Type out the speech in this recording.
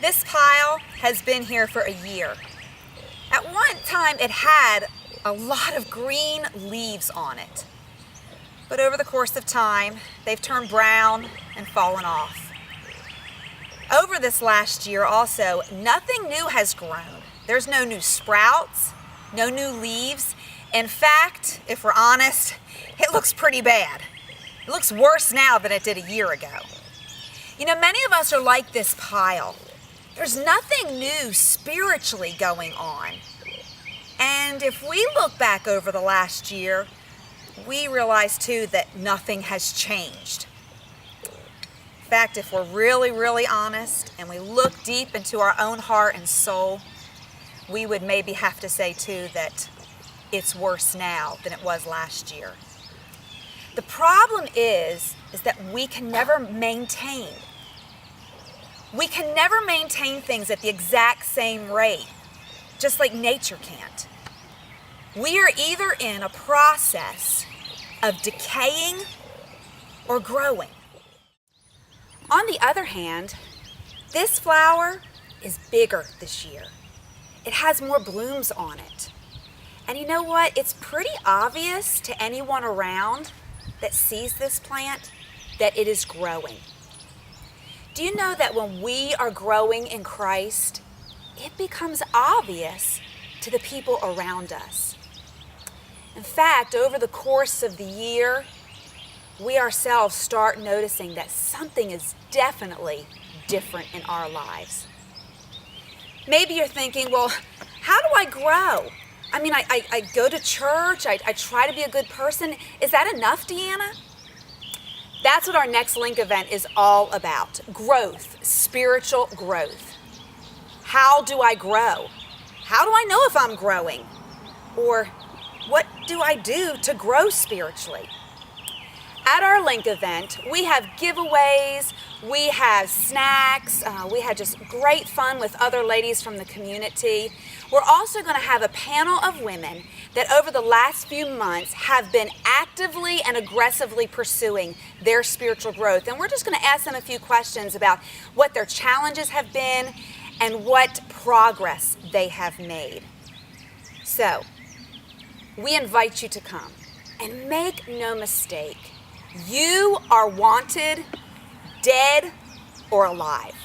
This pile has been here for a year. At one time, it had a lot of green leaves on it. But over the course of time, they've turned brown and fallen off. Over this last year also, nothing new has grown. There's no new sprouts, no new leaves. In fact, if we're honest, it looks pretty bad. It looks worse now than it did a year ago. You know, many of us are like this pile. There's nothing new spiritually going on. And if we look back over the last year, we realize too that nothing has changed. In fact, if we're really honest and we look deep into our own heart and soul, we would maybe have to say too that it's worse now than it was last year. The problem is that we can never maintain. We can never maintain things at the exact same rate, just like nature can't. We are either in a process of decaying or growing. On the other hand, this flower is bigger this year. It has more blooms on it. And you know what? It's pretty obvious to anyone around that sees this plant that it is growing. Do you know that when we are growing in Christ, it becomes obvious to the people around us? In fact, over the course of the year, we ourselves start noticing that something is definitely different in our lives. Maybe you're thinking, well, how do I grow? I mean, I go to church, I try to be a good person. Is that enough, Deanna? That's what our Next Link event is all about. Growth, spiritual growth. How do I grow? How do I know if I'm growing? Or what do I do to grow spiritually? At our Link event, we have giveaways, we have snacks, we had just great fun with other ladies from the community. We're also going to have a panel of women that over the last few months have been actively and aggressively pursuing their spiritual growth. And we're just going to ask them a few questions about what their challenges have been and what progress they have made. So, we invite you to come. And make no mistake, you are wanted, dead or alive.